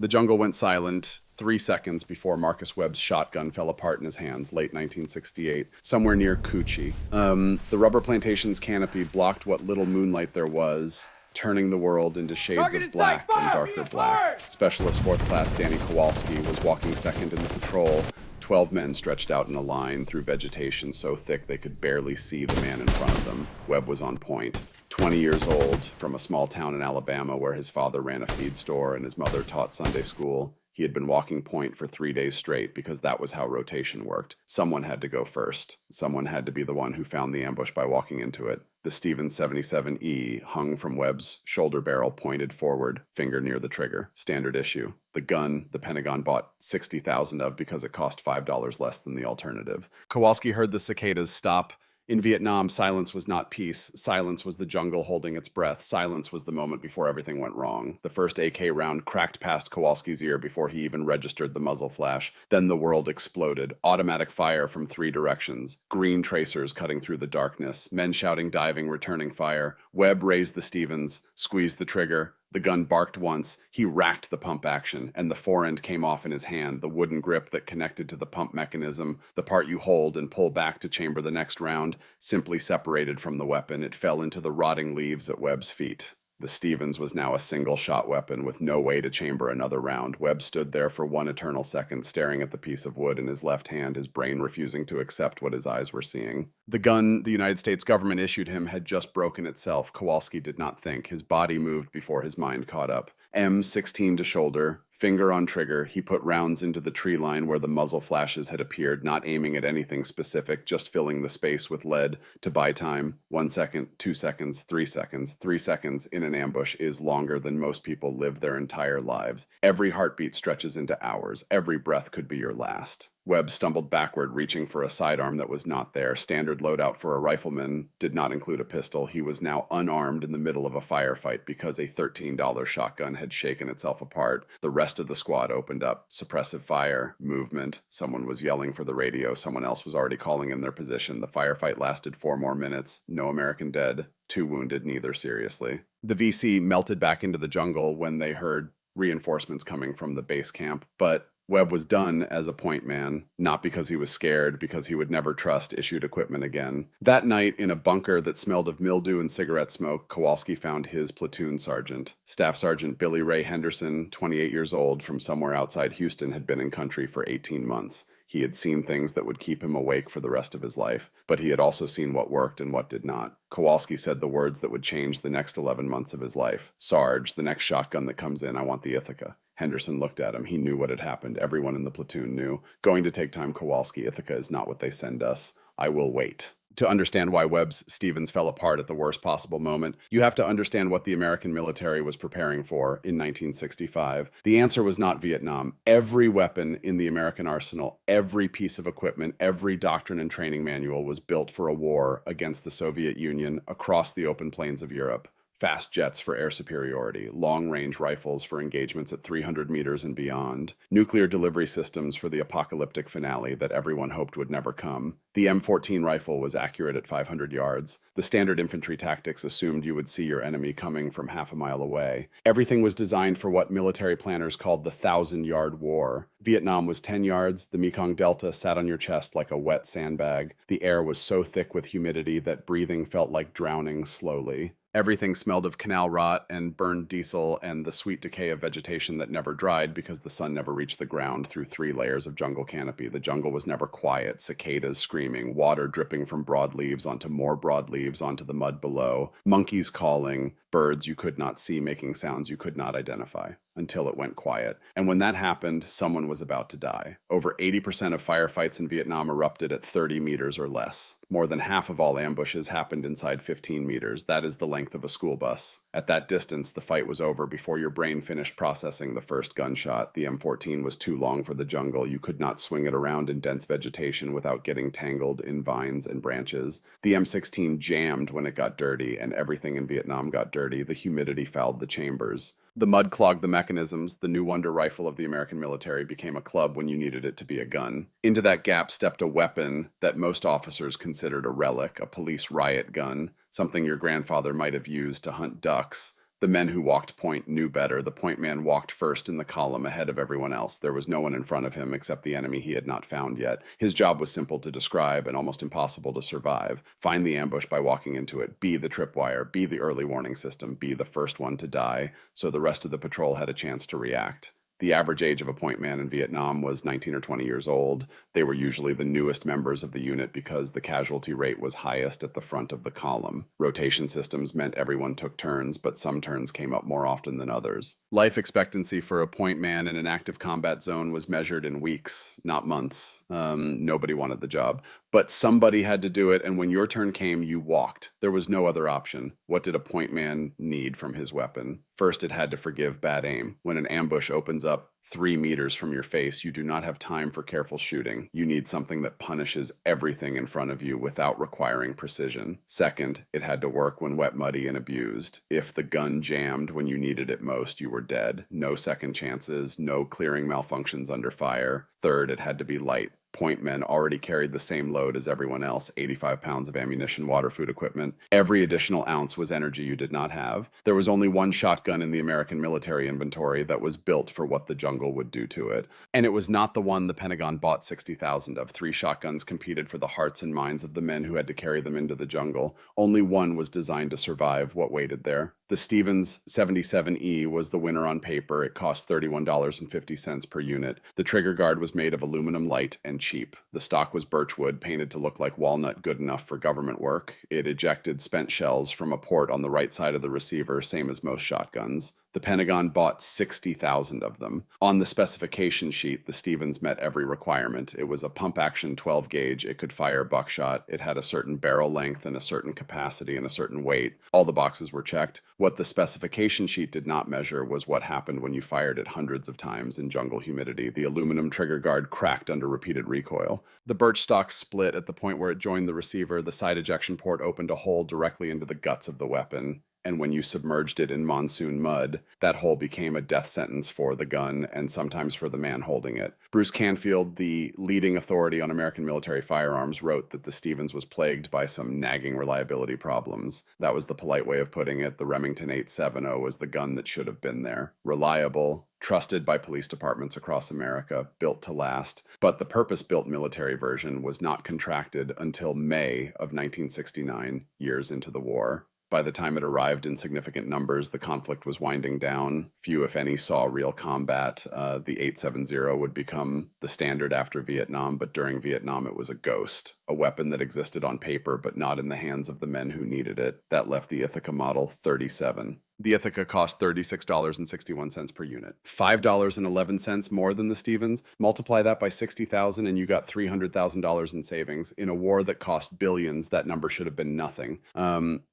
The jungle went silent 3 seconds before Marcus Webb's shotgun fell apart in his hands, late 1968, somewhere near Coochie. The rubber plantation's canopy blocked what little moonlight there was, turning the world into shades of black and darker black. Specialist 4th Class Danny Kowalski was walking second in the patrol. 12 men stretched out in a line through vegetation so thick they could barely see the man in front of them. Webb was on point. 20 years old, from a small town in Alabama where his father ran a feed store and his mother taught Sunday school. He had been walking point for 3 days straight because that was how rotation worked. Someone had to go first. Someone had to be the one who found the ambush by walking into it. The Stevens 77E hung from Webb's shoulder barrel, pointed forward, finger near the trigger. Standard issue. The gun the Pentagon bought 60,000 of because it cost $5 less than the alternative. Kowalski heard the cicadas stop. In Vietnam, silence was not peace. Silence was the jungle holding its breath. Silence was the moment before everything went wrong. The first AK round cracked past Kowalski's ear before he even registered the muzzle flash. Then the world exploded. Automatic fire from 3 directions. Green tracers cutting through the darkness. Men shouting, diving, returning fire. Webb raised the Stevens, squeezed the trigger. The gun barked once, he racked the pump action, and the forend came off in his hand, the wooden grip that connected to the pump mechanism, the part you hold and pull back to chamber the next round, simply separated from the weapon. It fell into the rotting leaves at Webb's feet. The Stevens was now a single-shot weapon with no way to chamber another round. Webb stood there for 1 eternal second, staring at the piece of wood in his left hand, his brain refusing to accept what his eyes were seeing. The gun the United States government issued him had just broken itself. Kowalski did not think. His body moved before his mind caught up. M16 to shoulder, finger on trigger, he put rounds into the tree line where the muzzle flashes had appeared, not aiming at anything specific, just filling the space with lead to buy time. 1 second, 2 seconds, 3 seconds. 3 seconds in an ambush is longer than most people live their entire lives. Every heartbeat stretches into hours. Every breath could be your last. Webb stumbled backward, reaching for a sidearm that was not there. Standard loadout for a rifleman did not include a pistol. He was now unarmed in the middle of a firefight because a $13 shotgun had shaken itself apart. The rest of the squad opened up. Suppressive fire, movement. Someone was yelling for the radio. Someone else was already calling in their position. The firefight lasted 4 more minutes. No American dead. 2 wounded, neither seriously. The VC melted back into the jungle when they heard reinforcements coming from the base camp, but Webb was done as a point man, not because he was scared, because he would never trust issued equipment again. That night, in a bunker that smelled of mildew and cigarette smoke, Kowalski found his platoon sergeant. Staff Sergeant Billy Ray Henderson, 28 years old, from somewhere outside Houston, had been in country for 18 months. He had seen things that would keep him awake for the rest of his life, but he had also seen what worked and what did not. Kowalski said the words that would change the next 11 months of his life. Sarge, the next shotgun that comes in, I want the Ithaca. Henderson looked at him. He knew what had happened. Everyone in the platoon knew. Going to take time, Kowalski. Ithaca is not what they send us. I will wait. To understand why Webb's Stevens fell apart at the worst possible moment, you have to understand what the American military was preparing for in 1965. The answer was not Vietnam. Every weapon in the American arsenal, every piece of equipment, every doctrine and training manual was built for a war against the Soviet Union across the open plains of Europe. Fast jets for air superiority, long-range rifles for engagements at 300 meters and beyond, nuclear delivery systems for the apocalyptic finale that everyone hoped would never come. The M14 rifle was accurate at 500 yards. The standard infantry tactics assumed you would see your enemy coming from half a mile away. Everything was designed for what military planners called the 1,000-yard war. Vietnam was 10 yards. The Mekong Delta sat on your chest like a wet sandbag. The air was so thick with humidity that breathing felt like drowning slowly. Everything smelled of canal rot and burned diesel and the sweet decay of vegetation that never dried because the sun never reached the ground through 3 layers of jungle canopy. The jungle was never quiet, cicadas screaming, water dripping from broad leaves onto more broad leaves onto the mud below, monkeys calling, birds you could not see making sounds you could not identify, until it went quiet. And when that happened, someone was about to die. Over 80% of firefights in Vietnam erupted at 30 meters or less. More than half of all ambushes happened inside 15 meters. That is the length of a school bus. At that distance, the fight was over before your brain finished processing the first gunshot. The M14 was too long for the jungle. You could not swing it around in dense vegetation without getting tangled in vines and branches. The M16 jammed when it got dirty, and everything in Vietnam got dirty. The humidity fouled the chambers. The mud clogged the mechanisms. The new wonder rifle of the American military became a club when you needed it to be a gun. Into that gap stepped a weapon that most officers considered a relic, a police riot gun, something your grandfather might have used to hunt ducks, The men who walked point knew better. The point man walked first in the column ahead of everyone else. There was no one in front of him except the enemy he had not found yet. His job was simple to describe and almost impossible to survive. Find the ambush by walking into it. Be the tripwire. Be the early warning system. Be the first one to die, so the rest of the patrol had a chance to react. The average age of a point man in Vietnam was 19 or 20 years old. They were usually the newest members of the unit because the casualty rate was highest at the front of the column. Rotation systems meant everyone took turns, but some turns came up more often than others. Life expectancy for a point man in an active combat zone was measured in weeks, not months. Nobody wanted the job. But somebody had to do it, and when your turn came, you walked. There was no other option. What did a point man need from his weapon? First, it had to forgive bad aim. When an ambush opens up 3 meters from your face, you do not have time for careful shooting. You need something that punishes everything in front of you without requiring precision. Second, it had to work when wet, muddy, and abused. If the gun jammed when you needed it most, you were dead. No second chances, no clearing malfunctions under fire. Third, it had to be light. Point men already carried the same load as everyone else, 85 pounds of ammunition, water, food equipment. Every additional ounce was energy you did not have. There was only one shotgun in the American military inventory that was built for what the jungle would do to it. And it was not the one the Pentagon bought 60,000 of. 3 shotguns competed for the hearts and minds of the men who had to carry them into the jungle. Only one was designed to survive what waited there. The Stevens 77E was the winner on paper. It cost $31.50 per unit. The trigger guard was made of aluminum, light and cheap. The stock was birchwood, painted to look like walnut, good enough for government work. It ejected spent shells from a port on the right side of the receiver, same as most shotguns. The Pentagon bought 60,000 of them. On the specification sheet, the Stevens met every requirement. It was a pump-action 12-gauge. It could fire buckshot. It had a certain barrel length and a certain capacity and a certain weight. All the boxes were checked. What the specification sheet did not measure was what happened when you fired it hundreds of times in jungle humidity. The aluminum trigger guard cracked under repeated recoil. The birch stock split at the point where it joined the receiver. The side ejection port opened a hole directly into the guts of the weapon. And when you submerged it in monsoon mud, that hole became a death sentence for the gun and sometimes for the man holding it. Bruce Canfield, the leading authority on American military firearms, wrote that the Stevens was plagued by some nagging reliability problems. That was the polite way of putting it. The Remington 870 was the gun that should have been there. Reliable, trusted by police departments across America, built to last. But the purpose-built military version was not contracted until May of 1969, years into the war. By the time it arrived in significant numbers, the conflict was winding down. Few, if any, saw real combat. The 870 would become the standard after Vietnam, but during Vietnam it was a ghost, a weapon that existed on paper but not in the hands of the men who needed it. That left the Ithaca Model 37. The Ithaca cost $36.61 per unit, $5.11 more than the Stevens. Multiply that by 60,000 and you got $300,000 in savings. In a war that cost billions, that number should have been nothing.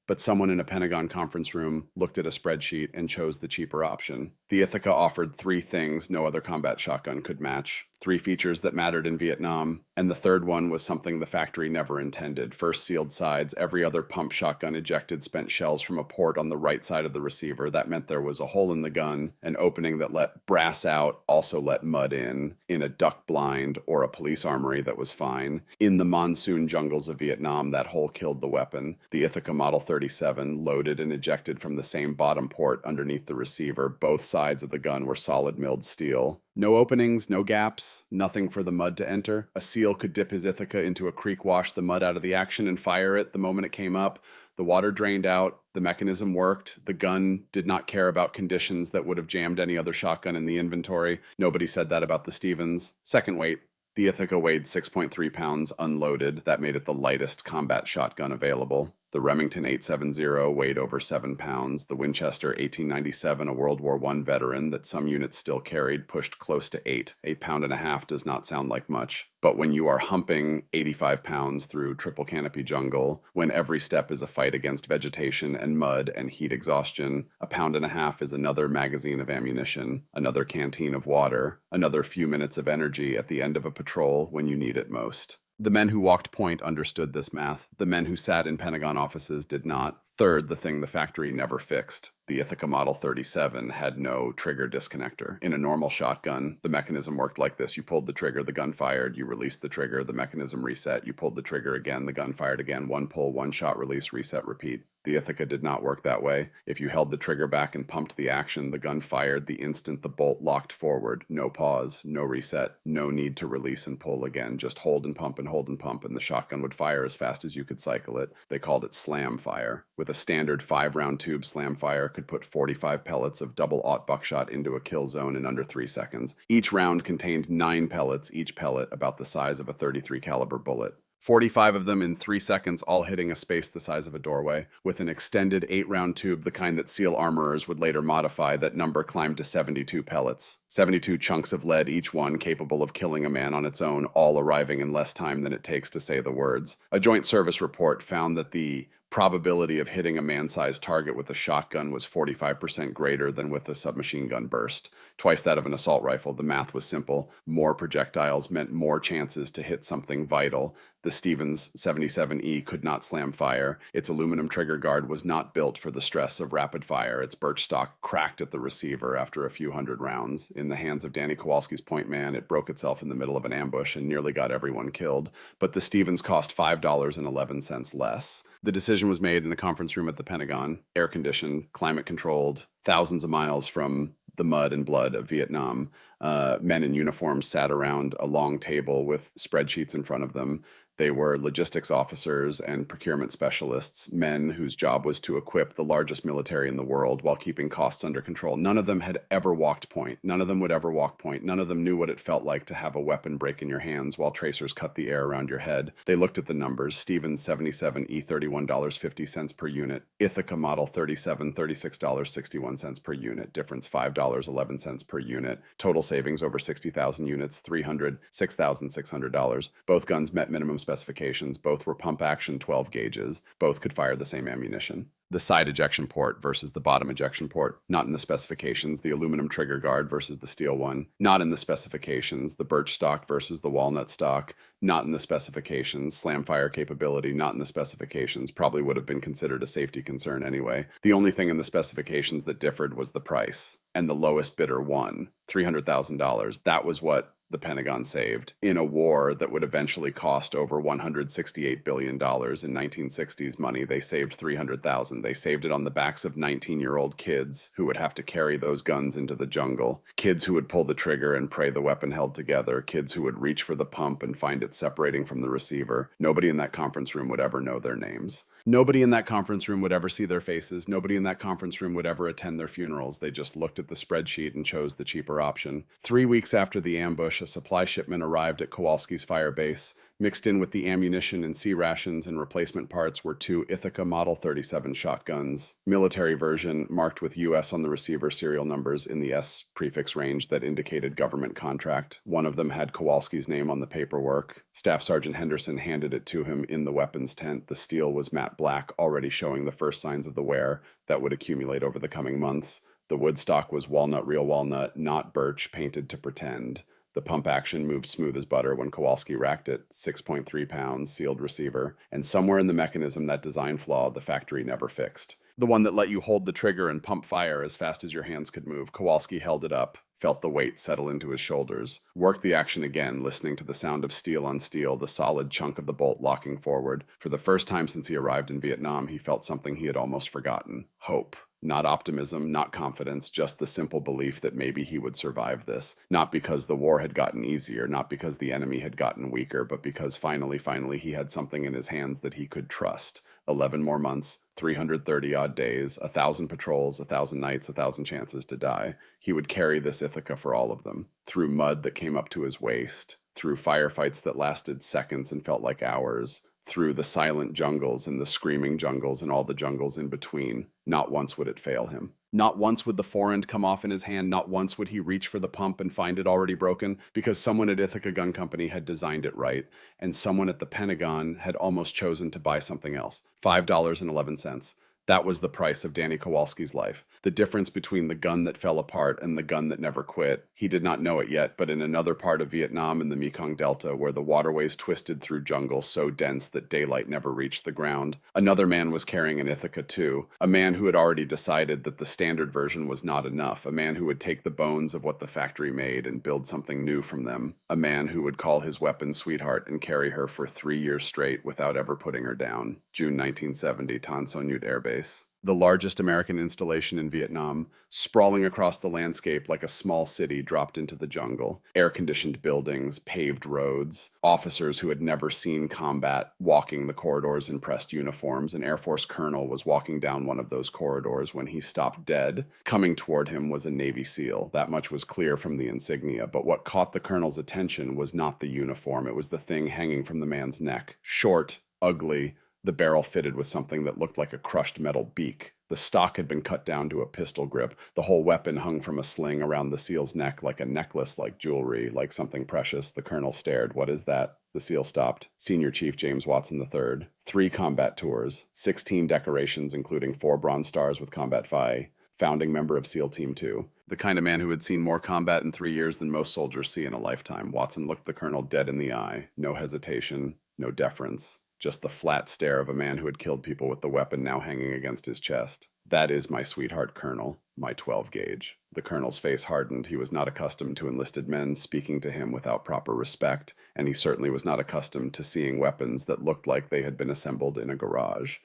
But someone in a Pentagon conference room looked at a spreadsheet and chose the cheaper option. The Ithaca offered 3 things no other combat shotgun could match. 3 features that mattered in Vietnam, and the third one was something the factory never intended. First, sealed sides. Every other pump shotgun ejected spent shells from a port on the right side of the receiver. That meant there was a hole in the gun, an opening that let brass out, also let mud in a duck blind or a police armory that was fine. In the monsoon jungles of Vietnam, that hole killed the weapon. The Ithaca Model 37 loaded and ejected from the same bottom port underneath the receiver. Both sides of the gun were solid milled steel. No openings, no gaps, nothing for the mud to enter. A SEAL could dip his Ithaca into a creek, wash the mud out of the action, and fire it the moment it came up. The water drained out, the mechanism worked, the gun did not care about conditions that would have jammed any other shotgun in the inventory. Nobody said that about the Stevens. Second weight. The Ithaca weighed 6.3 pounds unloaded. That made it the lightest combat shotgun available. The Remington 870 weighed over 7 pounds. The Winchester 1897, a World War I veteran that some units still carried, pushed close to 8. 8.5 pounds does not sound like much. But when you are humping 85 pounds through triple canopy jungle, when every step is a fight against vegetation and mud and heat exhaustion, 1.5 pounds is another magazine of ammunition, another canteen of water, another few minutes of energy at the end of a patrol when you need it most. The men who walked point understood this math. The men who sat in Pentagon offices did not. Third, the thing the factory never fixed. The Ithaca Model 37 had no trigger disconnector. In a normal shotgun, the mechanism worked like this. You pulled the trigger, the gun fired, you released the trigger, the mechanism reset, you pulled the trigger again, the gun fired again, one pull, one shot, release, reset, repeat. The Ithaca did not work that way. If you held the trigger back and pumped the action, the gun fired the instant the bolt locked forward. No pause, no reset, no need to release and pull again. Just hold and pump and hold and pump, and the shotgun would fire as fast as you could cycle it. They called it slam fire. With a standard 5-round tube, slam fire could put 45 pellets of double-aught buckshot into a kill zone in under 3 seconds. Each round contained 9 pellets, each pellet about the size of a .33 caliber bullet. 45 of them in 3 seconds, all hitting a space the size of a doorway. With an extended 8-round tube, the kind that SEAL armorers would later modify, that number climbed to 72 pellets. 72 chunks of lead, each one capable of killing a man on its own, all arriving in less time than it takes to say the words. A joint service report found that the probability of hitting a man-sized target with a shotgun was 45% greater than with a submachine gun burst. Twice that of an assault rifle. The math was simple. More projectiles meant more chances to hit something vital. The Stevens 77E could not slam fire. Its aluminum trigger guard was not built for the stress of rapid fire. Its birch stock cracked at the receiver after a few hundred rounds. In the hands of Danny Kowalski's point man, it broke itself in the middle of an ambush and nearly got everyone killed. But the Stevens cost $5.11 less. The decision was made in a conference room at the Pentagon, air-conditioned, climate-controlled, thousands of miles from the mud and blood of Vietnam. Men in uniform sat around a long table with spreadsheets in front of them. They were logistics officers and procurement specialists, men whose job was to equip the largest military in the world while keeping costs under control. None of them had ever walked point. None of them would ever walk point. None of them knew what it felt like to have a weapon break in your hands while tracers cut the air around your head. They looked at the numbers. Stevens 77E, $31.50 per unit. Ithaca Model 37, $36.61 per unit. Difference $5.11 per unit. Total savings over 60,000 units, $6,600. Both guns met minimum specifications. Both were pump action 12 gauges. Both could fire the same ammunition. The side ejection port versus the bottom ejection port, not in the specifications. The aluminum trigger guard versus the steel one, not in the specifications. The birch stock versus the walnut stock, not in the specifications. Slam fire capability, not in the specifications. Probably would have been considered a safety concern anyway. The only thing in the specifications that differed was the price, and the lowest bidder won, $300,000. That was what the Pentagon saved in a war that would eventually cost over $168 billion. In 1960s money, they saved 300,000. They saved it on the backs of 19-year-old kids who would have to carry those guns into the jungle. Kids who would pull the trigger and pray the weapon held together. Kids who would reach for the pump and find it separating from the receiver. Nobody in that conference room would ever know their names. Nobody in that conference room would ever see their faces. Nobody in that conference room would ever attend their funerals. They just looked at the spreadsheet and chose the cheaper option. 3 weeks after the ambush, a supply shipment arrived at Kowalski's fire base. Mixed in with the ammunition and sea rations and replacement parts were 2 Ithaca Model 37 shotguns. Military version marked with US on the receiver serial numbers in the S prefix range that indicated government contract. One of them had Kowalski's name on the paperwork. Staff Sergeant Henderson handed it to him in the weapons tent. The steel was matte black, already showing the first signs of the wear that would accumulate over the coming months. The wood stock was walnut, real walnut, not birch, painted to pretend. The pump action moved smooth as butter when Kowalski racked it, 6.3 pounds, sealed receiver, and somewhere in the mechanism that design flaw the factory never fixed. The one that let you hold the trigger and pump fire as fast as your hands could move. Kowalski held it up, felt the weight settle into his shoulders, worked the action again, listening to the sound of steel on steel, the solid chunk of the bolt locking forward. For the first time since he arrived in Vietnam, he felt something he had almost forgotten. Hope. Not optimism, not confidence, just the simple belief that maybe he would survive this. Not because the war had gotten easier, not because the enemy had gotten weaker, but because finally he had something in his hands that he could trust. 11 more months, 330-odd days, 1,000 patrols, 1,000 nights, 1,000 chances to die. He would carry this Ithaca for all of them, through mud that came up to his waist, through firefights that lasted seconds and felt like hours, through the silent jungles and the screaming jungles and all the jungles in between. Not once would it fail him. Not once would the forend come off in his hand. Not once would he reach for the pump and find it already broken, because someone at Ithaca Gun Company had designed it right, and someone at the Pentagon had almost chosen to buy something else. $5.11. That was the price of Danny Kowalski's life. The difference between the gun that fell apart and the gun that never quit. He did not know it yet, but in another part of Vietnam in the Mekong Delta, where the waterways twisted through jungle so dense that daylight never reached the ground, another man was carrying an Ithaca too. A man who had already decided that the standard version was not enough. A man who would take the bones of what the factory made and build something new from them. A man who would call his weapon sweetheart and carry her for 3 years straight without ever putting her down. June 1970, Tan Son Nhut Air Base. The largest American installation in Vietnam, sprawling across the landscape like a small city dropped into the jungle. Air-conditioned buildings, paved roads, officers who had never seen combat walking the corridors in pressed uniforms. An Air Force colonel was walking down one of those corridors when he stopped dead. Coming toward him was a Navy SEAL. That much was clear from the insignia, but what caught the colonel's attention was not the uniform. It was the thing hanging from the man's neck. Short, ugly, the barrel fitted with something that looked like a crushed metal beak. The stock had been cut down to a pistol grip. The whole weapon hung from a sling around the SEAL's neck like a necklace, like jewelry, like something precious. The colonel stared. "What is that?" The SEAL stopped. Senior Chief James Watson III. 3 combat tours, 16 decorations, including 4 Bronze Stars with Combat VII. Founding member of SEAL Team 2. The kind of man who had seen more combat in 3 years than most soldiers see in a lifetime. Watson looked the colonel dead in the eye. No hesitation, no deference. Just the flat stare of a man who had killed people with the weapon now hanging against his chest. "That is my sweetheart, Colonel, my 12 gauge. The colonel's face hardened. He was not accustomed to enlisted men speaking to him without proper respect, and he certainly was not accustomed to seeing weapons that looked like they had been assembled in a garage.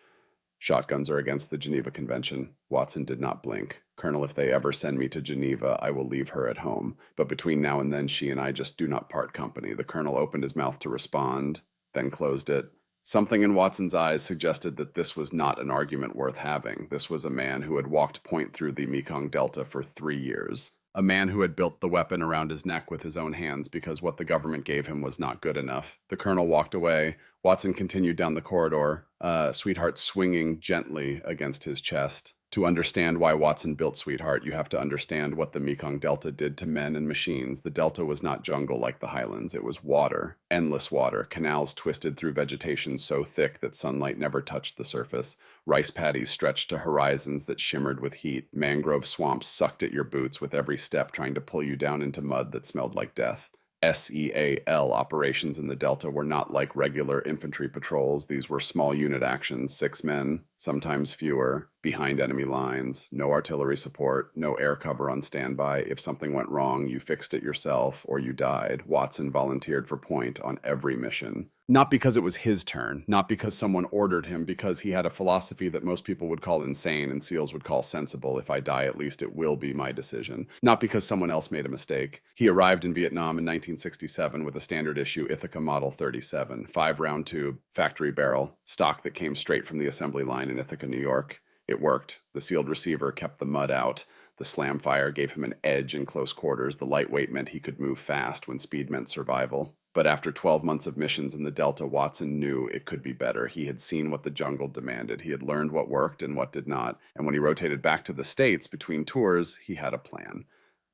"Shotguns are against the Geneva Convention." Watson did not blink. "Colonel, if they ever send me to Geneva, I will leave her at home. But between now and then, she and I just do not part company." The colonel opened his mouth to respond, then closed it. Something in Watson's eyes suggested that this was not an argument worth having. This was a man who had walked point through the Mekong Delta for 3 years. A man who had built the weapon around his neck with his own hands because what the government gave him was not good enough. The colonel walked away. Watson continued down the corridor, Sweetheart swinging gently against his chest. To understand why Watson built Sweetheart, you have to understand what the Mekong Delta did to men and machines. The Delta was not jungle like the highlands. It was water, endless water, canals twisted through vegetation so thick that sunlight never touched the surface. Rice paddies stretched to horizons that shimmered with heat. Mangrove swamps sucked at your boots with every step, trying to pull you down into mud that smelled like death. SEAL operations in the Delta were not like regular infantry patrols. These were small unit actions, 6 men, sometimes fewer, behind enemy lines, no artillery support, no air cover on standby. If something went wrong, you fixed it yourself or you died. Watson volunteered for point on every mission. Not because it was his turn, not because someone ordered him, because he had a philosophy that most people would call insane and SEALs would call sensible. If I die, at least it will be my decision. Not because someone else made a mistake. He arrived in Vietnam in 1967 with a standard issue Ithaca Model 37, 5-round tube, factory barrel, stock that came straight from the assembly line in Ithaca, New York. It worked. The sealed receiver kept the mud out. The slam fire gave him an edge in close quarters. The lightweight meant he could move fast when speed meant survival. But after 12 months of missions in the Delta, Watson knew it could be better. He had seen what the jungle demanded. He had learned what worked and what did not. And when he rotated back to the States between tours, he had a plan.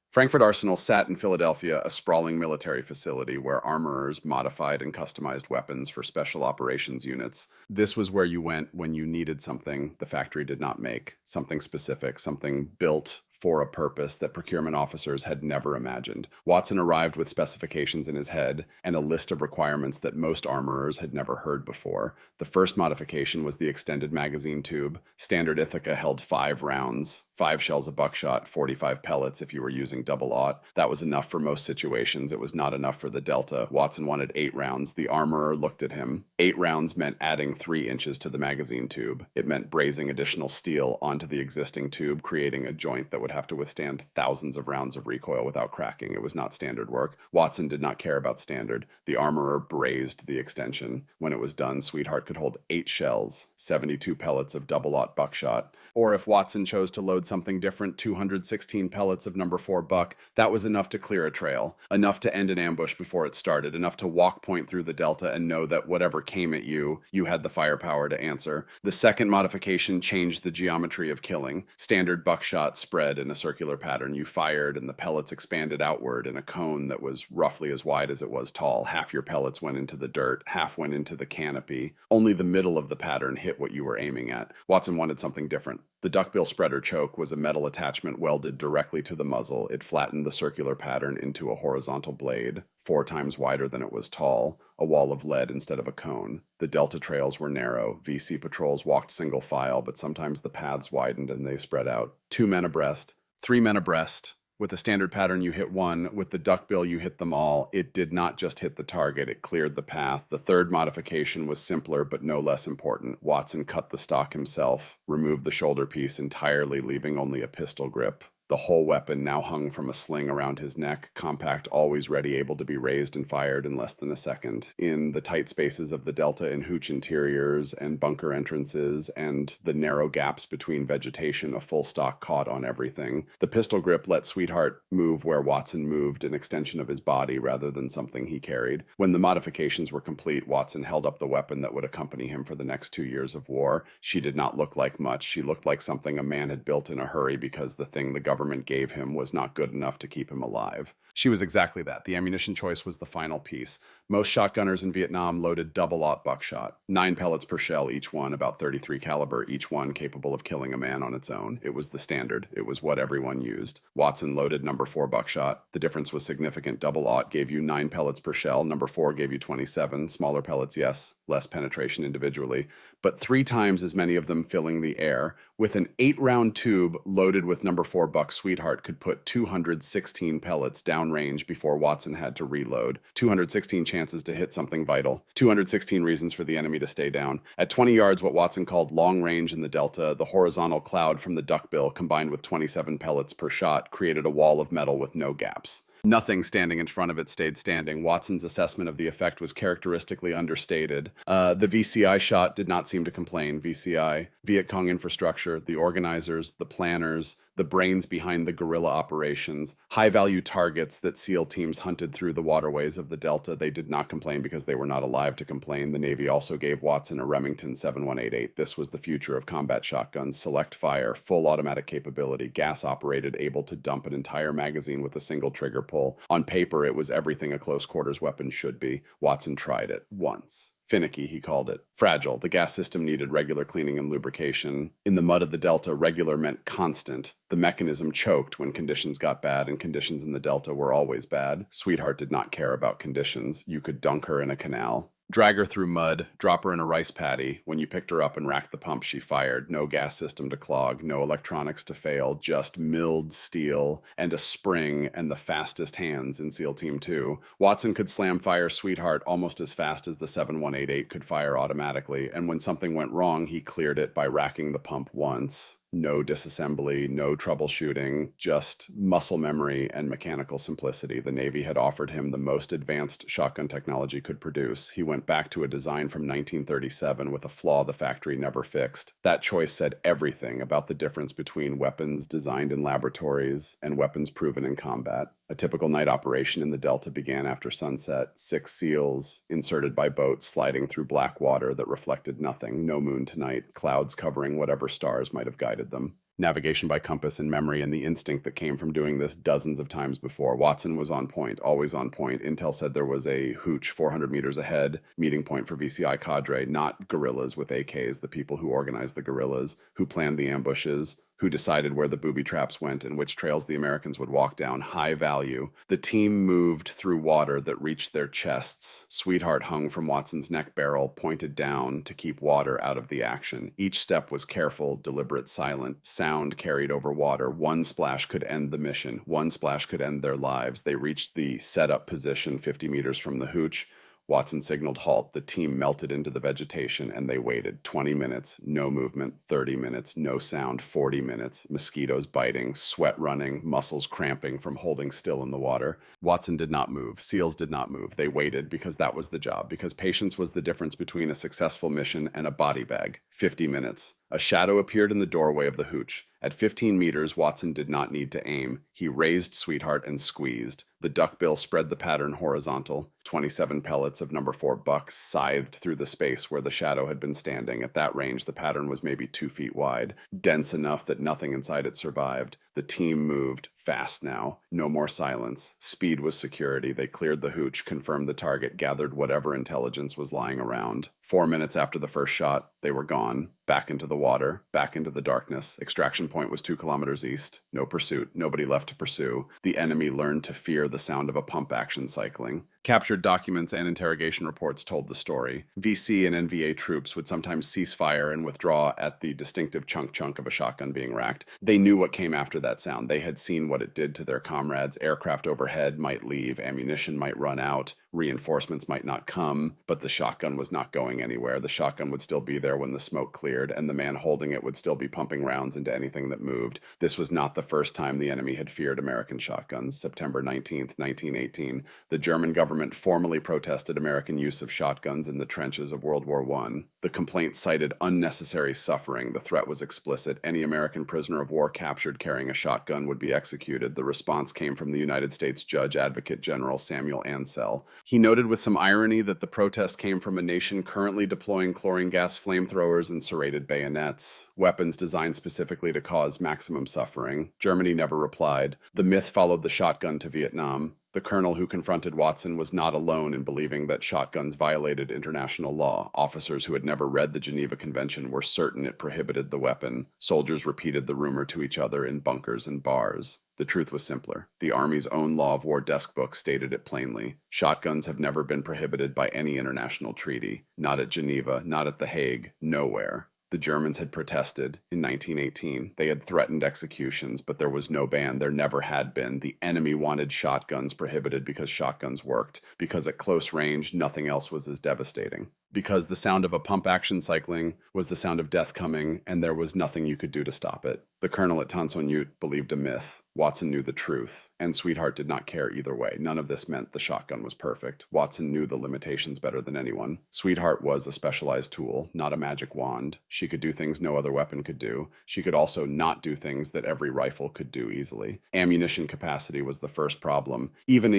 Frankfurt Arsenal sat in Philadelphia, a sprawling military facility where armorers modified and customized weapons for special operations units. This was where you went when you needed something the factory did not make, something specific, something built for a purpose that procurement officers had never imagined. Watson arrived with specifications in his head and a list of requirements that most armorers had never heard before. The first modification was the extended magazine tube. Standard Ithaca held 5 rounds, 5 shells of buckshot, 45 pellets if you were using double-aught. That was enough for most situations. It was not enough for the Delta. Watson wanted 8 rounds. The armorer looked at him. 8 rounds meant adding 3 inches to the magazine tube. It meant brazing additional steel onto the existing tube, creating a joint that would have to withstand thousands of rounds of recoil without cracking. It was not standard work. Watson did not care about standard. The armorer brazed the extension. When it was done, Sweetheart could hold 8 shells, 72 pellets of double-aught buckshot. Or if Watson chose to load something different, 216 pellets of number 4 buck. That was enough to clear a trail, enough to end an ambush before it started, enough to walk point through the Delta and know that whatever came at you, you had the firepower to answer. The second modification changed the geometry of killing. Standard buckshot spread lead in a circular pattern. You fired, and the pellets expanded outward in a cone that was roughly as wide as it was tall. Half your pellets went into the dirt, half went into the canopy. Only the middle of the pattern hit what you were aiming at. Watson wanted something different. The duckbill spreader choke was a metal attachment welded directly to the muzzle. It flattened the circular pattern into a horizontal blade, 4 times wider than it was tall, a wall of lead instead of a cone. The delta trails were narrow. VC patrols walked single file, but sometimes the paths widened and they spread out. 2 men abreast, 3 men abreast. With the standard pattern, you hit one. With the duckbill, you hit them all. It did not just hit the target, it cleared the path. The third modification was simpler, but no less important. Watson cut the stock himself, removed the shoulder piece entirely, leaving only a pistol grip. The whole weapon now hung from a sling around his neck, compact, always ready, able to be raised and fired in less than a second. In the tight spaces of the delta and hooch interiors and bunker entrances and the narrow gaps between vegetation, a full stock caught on everything. The pistol grip let Sweetheart move where Watson moved, an extension of his body rather than something he carried. When the modifications were complete, Watson held up the weapon that would accompany him for the next 2 years of war. She did not look like much. She looked like something a man had built in a hurry because the thing the government gave him was not good enough to keep him alive. She was exactly that. The ammunition choice was the final piece. Most shotgunners in Vietnam loaded double-aught buckshot, 9 pellets per shell each one, about 33 caliber each one, capable of killing a man on its own. It was the standard. It was what everyone used. Watson loaded number 4 buckshot. The difference was significant. Double-aught gave you 9 pellets per shell. Number 4 gave you 27. Smaller pellets, yes, less penetration individually, but 3 times as many of them filling the air. With an 8-round tube loaded with number 4 buck Sweetheart could put 216 pellets downrange before Watson had to reload. 216 chances to hit something vital. 216 reasons for the enemy to stay down. At 20 yards, what Watson called long range in the delta, the horizontal cloud from the duckbill combined with 27 pellets per shot created a wall of metal with no gaps. Nothing standing in front of it stayed standing. Watson's assessment of the effect was characteristically understated. The VCI shot did not seem to complain. VCI, Viet Cong infrastructure, the organizers, the planners, the brains behind the guerrilla operations, high-value targets that SEAL teams hunted through the waterways of the Delta. They did not complain because they were not alive to complain. The Navy also gave Watson a Remington 7188. This was the future of combat shotguns: select fire, full automatic capability, gas-operated, able to dump an entire magazine with a single trigger pull. On paper, it was everything a close-quarters weapon should be. Watson tried it once. Finicky, he called it. Fragile. The gas system needed regular cleaning and lubrication. In the mud of the Delta, regular meant constant. The mechanism choked when conditions got bad, and conditions in the Delta were always bad. Sweetheart did not care about conditions. You could dunk her in a canal, drag her through mud, drop her in a rice paddy. When you picked her up and racked the pump, she fired. No gas system to clog, no electronics to fail, just milled steel and a spring and the fastest hands in SEAL Team 2. Watson could slam fire Sweetheart almost as fast as the 7188 could fire automatically, and when something went wrong, he cleared it by racking the pump once. No disassembly, no troubleshooting, just muscle memory and mechanical simplicity. The Navy had offered him the most advanced shotgun technology could produce. He went back to a design from 1937 with a flaw the factory never fixed. That choice said everything about the difference between weapons designed in laboratories and weapons proven in combat. A typical night operation in the Delta began after sunset. 6 SEALs, inserted by boat, sliding through black water that reflected nothing. No moon tonight, clouds covering whatever stars might have guided them. Navigation by compass and memory and the instinct that came from doing this dozens of times before. Watson was on point, always on point. Intel said there was a hooch 400 meters ahead, meeting point for VCI cadre, not guerrillas with AKs, the people who organized the guerrillas, who planned the ambushes, who decided where the booby traps went and which trails the Americans would walk down. High value. The team moved through water that reached their chests. Sweetheart hung from Watson's neck barrel, pointed down to keep water out of the action. Each step was careful, deliberate, silent. Sound carried over water. One splash could end the mission. One splash could end their lives. They reached the setup position 50 meters from the hooch. Watson signaled halt. The team melted into the vegetation, and they waited. 20 minutes, no movement. 30 minutes, no sound. 40 minutes, mosquitoes biting, sweat running, muscles cramping from holding still in the water. Watson did not move. SEALs did not move. They waited because that was the job, because patience was the difference between a successful mission and a body bag. 50 minutes. A shadow appeared in the doorway of the hooch. At 15 meters, Watson did not need to aim. He raised Sweetheart and squeezed. The duckbill spread the pattern horizontal. 27 pellets of number 4 bucks scythed through the space where the shadow had been standing. At that range, the pattern was maybe 2 feet wide, dense enough that nothing inside it survived. The team moved, fast now. No more silence. Speed was security. They cleared the hooch, confirmed the target, gathered whatever intelligence was lying around. 4 minutes after the first shot, they were gone. Back into the water, back into the darkness. Extraction point was 2 kilometers east. No pursuit, nobody left to pursue. The enemy learned to fear the sound of a pump action cycling. Captured documents and interrogation reports told the story. VC and NVA troops would sometimes cease fire and withdraw at the distinctive chunk of a shotgun being racked. They knew what came after that sound. They had seen what it did to their comrades. Aircraft overhead might leave, ammunition might run out, reinforcements might not come, but the shotgun was not going anywhere. The shotgun would still be there when the smoke cleared, and the man holding it would still be pumping rounds into anything that moved. This was not the first time the enemy had feared American shotguns. September 19th, 1918, the German government formally protested American use of shotguns in the trenches of World War I. The complaint cited unnecessary suffering. The threat was explicit. Any American prisoner of war captured carrying a shotgun would be executed. The response came from the United States Judge Advocate General Samuel Ansell. He noted with some irony that the protest came from a nation currently deploying chlorine gas flamethrowers and serrated bayonets, weapons designed specifically to cause maximum suffering. Germany never replied. The myth followed the shotgun to Vietnam. The colonel who confronted Watson was not alone in believing that shotguns violated international law. Officers who had never read the Geneva Convention were certain it prohibited the weapon. Soldiers repeated the rumor to each other in bunkers and bars. The truth was simpler. The Army's own law of war desk book stated it plainly. Shotguns have never been prohibited by any international treaty. Not at Geneva, not at The Hague, nowhere. The Germans had protested in 1918. They had threatened executions, but there was no ban. There never had been. The enemy wanted shotguns prohibited because shotguns worked, because at close range, nothing else was as devastating. Because the sound of a pump action cycling was the sound of death coming, and there was nothing you could do to stop it. The colonel at Tan Son Nhut believed a myth. Watson knew the truth, and Sweetheart did not care either way. None of this meant the shotgun was perfect. Watson knew the limitations better than anyone. Sweetheart was a specialized tool, not a magic wand. She could do things no other weapon could do. She could also not do things that every rifle could do easily. Ammunition capacity was the first problem. Even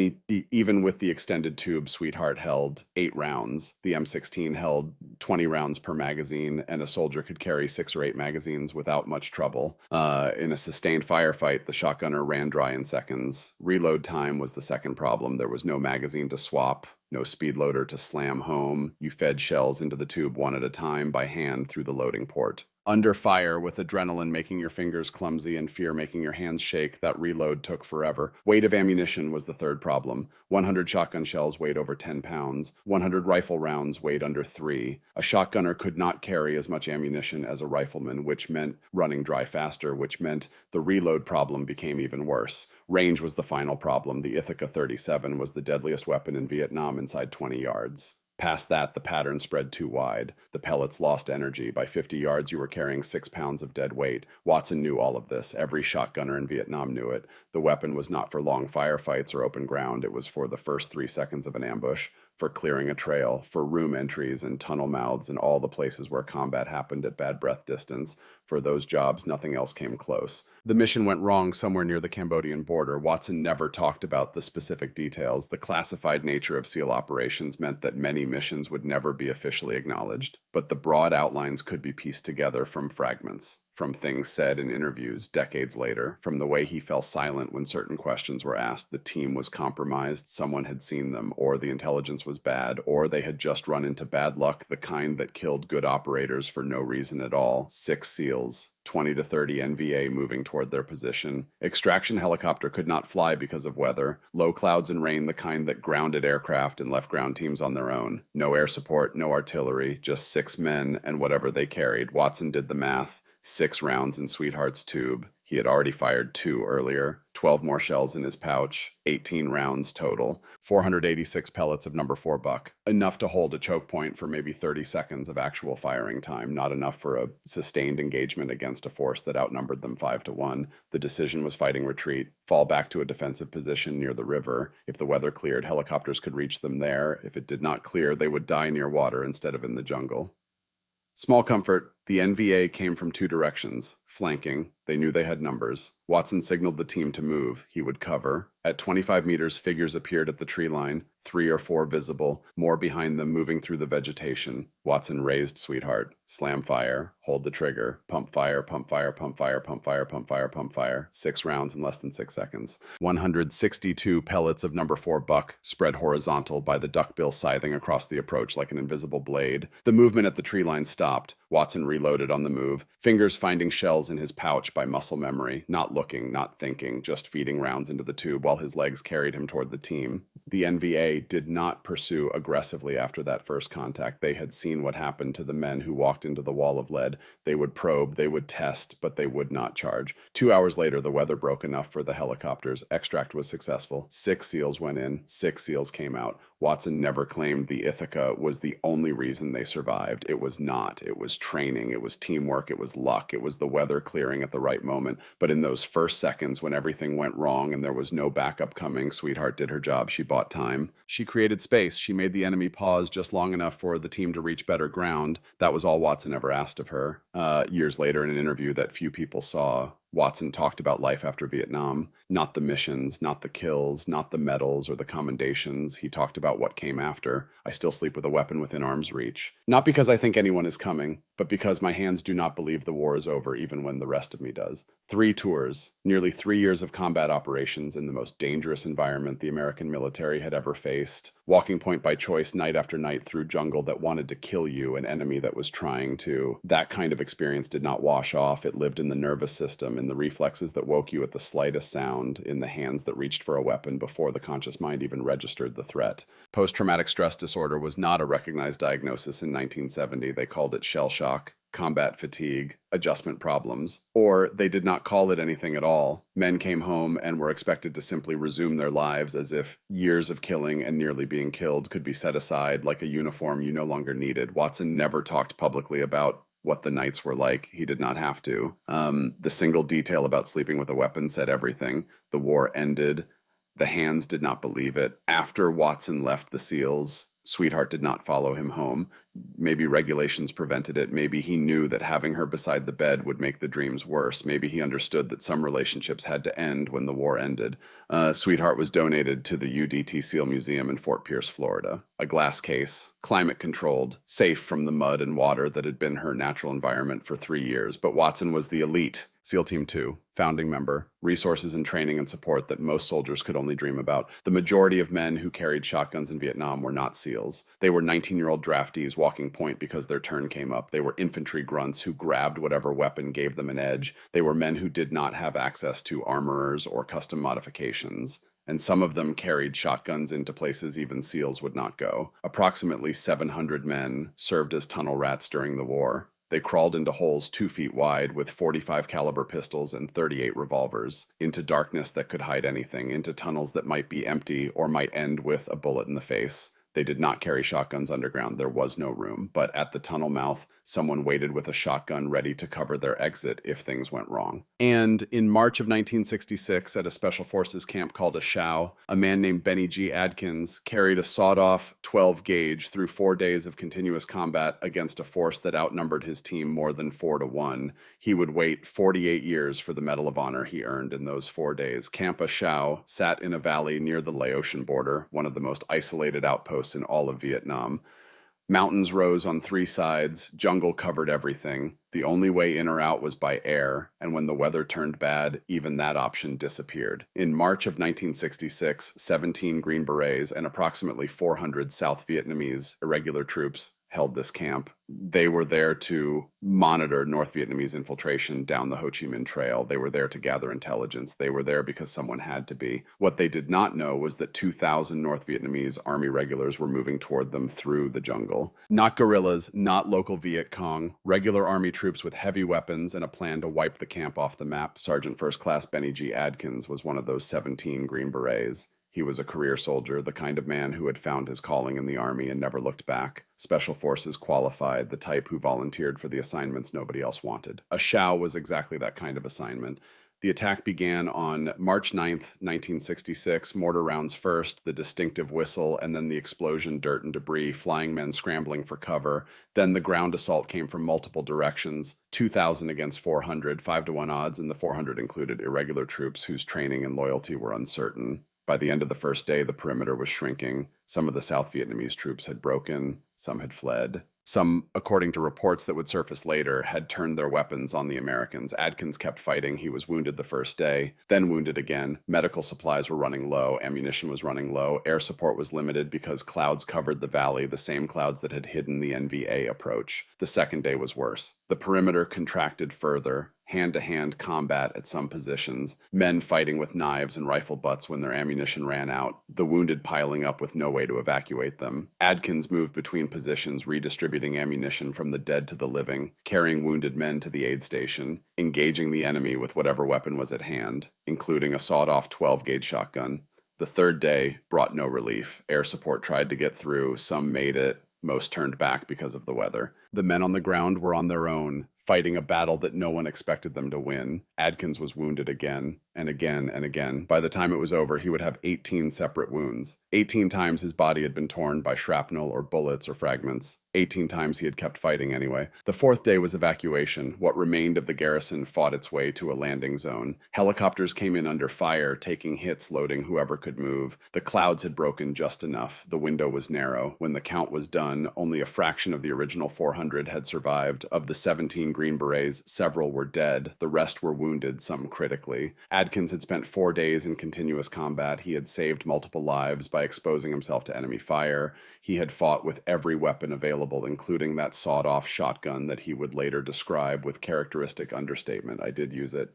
with the extended tube, Sweetheart held 8 rounds. The M16 held 20 rounds per magazine, and a soldier could carry 6 or 8 magazines without much trouble. In a sustained firefight, the shotgunner ran dry in seconds. Reload time was the second problem. There was no magazine to swap, no speed loader to slam home. You fed shells into the tube one at a time by hand through the loading port. Under fire, with adrenaline making your fingers clumsy and fear making your hands shake, that reload took forever. Weight of ammunition was the third problem. 100 shotgun shells weighed over 10 pounds. 100 rifle rounds weighed under 3. A shotgunner could not carry as much ammunition as a rifleman, which meant running dry faster, which meant the reload problem became even worse. Range was the final problem. The Ithaca 37 was the deadliest weapon in Vietnam inside 20 yards. Past that, the pattern spread too wide. The pellets lost energy. By 50 yards, you were carrying 6 pounds of dead weight. Watson knew all of this. Every shotgunner in Vietnam knew it. The weapon was not for long firefights or open ground. It was for the first 3 seconds of an ambush, for clearing a trail, for room entries and tunnel mouths and all the places where combat happened at bad breath distance. For those jobs, nothing else came close. The mission went wrong somewhere near the Cambodian border. Watson never talked about the specific details. The classified nature of SEAL operations meant that many missions would never be officially acknowledged, but the broad outlines could be pieced together from fragments, from things said in interviews decades later, from the way he fell silent when certain questions were asked. The team was compromised, someone had seen them, or the intelligence was bad, or they had just run into bad luck, the kind that killed good operators for no reason at all. 6 SEALs. 20 to 30 NVA moving toward their position. Extraction helicopter could not fly because of weather. Low clouds and rain, the kind that grounded aircraft and left ground teams on their own. No air support, no artillery, just 6 men and whatever they carried. Watson did the math. 6 rounds in Sweetheart's tube. He had already fired 2 earlier. 12 more shells in his pouch. 18 rounds total. 486 pellets of number 4 buck. Enough to hold a choke point for maybe 30 seconds of actual firing time. Not enough for a sustained engagement against a force that outnumbered them 5-1. The decision was fighting retreat. Fall back to a defensive position near the river. If the weather cleared, helicopters could reach them there. If it did not clear, they would die near water instead of in the jungle. Small comfort, The NVA came from two directions, flanking. They knew they had numbers. Watson signaled the team to move. He would cover. At 25 meters, figures appeared at the tree line, 3 or 4 visible, more behind them moving through the vegetation. Watson raised Sweetheart. Slam fire, hold the trigger, pump fire, pump fire, pump fire, pump fire, pump fire, pump fire. 6 rounds in less than 6 seconds. 162 pellets of number 4 buck spread horizontal by the duckbill scything across the approach like an invisible blade. The movement at the tree line stopped. Watson reloaded on the move, fingers finding shells in his pouch by muscle memory, not looking, not thinking, just feeding rounds into the tube while his legs carried him toward the team. The NVA did not pursue aggressively after that first contact. They had seen what happened to the men who walked into the wall of lead. They would probe, they would test, but they would not charge. 2 hours later, the weather broke enough for the helicopters. Extract was successful. 6 SEALs went in, 6 SEALs came out. Watson never claimed the Ithaca was the only reason they survived. It was not. It was training. It was teamwork. It was luck. It was the weather clearing at the right moment. But in those first seconds when everything went wrong and there was no backup coming, Sweetheart did her job. She bought time. She created space. She made the enemy pause just long enough for the team to reach better ground. That was all Watson ever asked of her. Years later, in an interview that few people saw, Watson talked about life after Vietnam, not the missions, not the kills, not the medals or the commendations. He talked about what came after. I still sleep with a weapon within arm's reach. Not because I think anyone is coming, but because my hands do not believe the war is over, even when the rest of me does. 3 tours, nearly 3 years of combat operations in the most dangerous environment the American military had ever faced. Walking point by choice night after night through jungle that wanted to kill you, an enemy that was trying to. That kind of experience did not wash off. It lived in the nervous system, in the reflexes that woke you at the slightest sound, in the hands that reached for a weapon before the conscious mind even registered the threat. Post-traumatic stress disorder was not a recognized diagnosis in 1970. They called it shell shock, combat fatigue, adjustment problems, or they did not call it anything at all. Men came home and were expected to simply resume their lives as if years of killing and nearly being killed could be set aside like a uniform you no longer needed. Watson never talked publicly about what the nights were like. He did not have to. The single detail about sleeping with a weapon said everything. The war ended. The hands did not believe it. After Watson left the SEALs, Sweetheart did not follow him home. Maybe regulations prevented it. Maybe he knew that having her beside the bed would make the dreams worse. Maybe he understood that some relationships had to end when the war ended. Sweetheart was donated to the UDT SEAL Museum in Fort Pierce, Florida. A glass case, climate controlled, safe from the mud and water that had been her natural environment for 3 years. But Watson was the elite. SEAL Team 2, founding member, resources and training and support that most soldiers could only dream about. The majority of men who carried shotguns in Vietnam were not SEALs. They were 19-year-old draftees walking point because their turn came up. They were infantry grunts who grabbed whatever weapon gave them an edge. They were men who did not have access to armorers or custom modifications. And some of them carried shotguns into places even SEALs would not go. Approximately 700 men served as tunnel rats during the war. They crawled into holes 2 feet wide with 45 caliber pistols and 38 revolvers, into darkness that could hide anything, into tunnels that might be empty or might end with a bullet in the face. They did not carry shotguns underground. There was no room. But at the tunnel mouth, someone waited with a shotgun ready to cover their exit if things went wrong. And in March of 1966, at a Special Forces camp called a Shao, a man named Benny G. Adkins carried a sawed-off 12-gauge through 4 days of continuous combat against a force that outnumbered his team more than 4-1. He would wait 48 years for the Medal of Honor he earned in those 4 days. Camp a Shao sat in a valley near the Laotian border, one of the most isolated outposts in all of Vietnam. Mountains rose on 3 sides, jungle covered everything. The only way in or out was by air, and when the weather turned bad, even that option disappeared. In March of 1966, 17 Green Berets and approximately 400 South Vietnamese irregular troops held this camp. They were there to monitor North Vietnamese infiltration down the Ho Chi Minh Trail. They were there to gather intelligence. They were there because someone had to be. What they did not know was that 2,000 North Vietnamese Army regulars were moving toward them through the jungle. Not guerrillas, not local Viet Cong, regular Army troops with heavy weapons and a plan to wipe the camp off the map. Sergeant First Class Benny G. Adkins was one of those 17 Green Berets. He was a career soldier, the kind of man who had found his calling in the Army and never looked back. Special Forces qualified, the type who volunteered for the assignments nobody else wanted. A Shao was exactly that kind of assignment. The attack began on March 9th, 1966. Mortar rounds first, the distinctive whistle, and then the explosion, dirt, and debris, flying men scrambling for cover. Then the ground assault came from multiple directions. 2,000 against 400, 5-to-1 odds, and the 400 included irregular troops whose training and loyalty were uncertain. By the end of the first day, the perimeter was shrinking. Some of the South Vietnamese troops had broken, some had fled. Some, according to reports that would surface later, had turned their weapons on the Americans. Adkins kept fighting. He was wounded the first day, then wounded again. Medical supplies were running low. Ammunition was running low. Air support was limited because clouds covered the valley, the same clouds that had hidden the NVA approach. The second day was worse. The perimeter contracted further. Hand-to-hand combat at some positions, men fighting with knives and rifle butts when their ammunition ran out, the wounded piling up with no way to evacuate them. Adkins moved between positions, redistributing ammunition from the dead to the living, carrying wounded men to the aid station, engaging the enemy with whatever weapon was at hand, including a sawed-off 12-gauge shotgun. The third day brought no relief. Air support tried to get through. Some made it. Most turned back because of the weather. The men on the ground were on their own, fighting a battle that no one expected them to win. Adkins was wounded again and again and again. By the time it was over, he would have 18 separate wounds. 18 times his body had been torn by shrapnel or bullets or fragments. 18 times he had kept fighting anyway. The fourth day was evacuation. What remained of the garrison fought its way to a landing zone. Helicopters came in under fire, taking hits, loading whoever could move. The clouds had broken just enough. The window was narrow. When the count was done, only a fraction of the original 400 had survived. Of the 17 Green Berets, several were dead. The rest were wounded, some critically. Adkins had spent 4 days in continuous combat. He had saved multiple lives by exposing himself to enemy fire. He had fought with every weapon available, including that sawed-off shotgun that he would later describe with characteristic understatement. I did use it.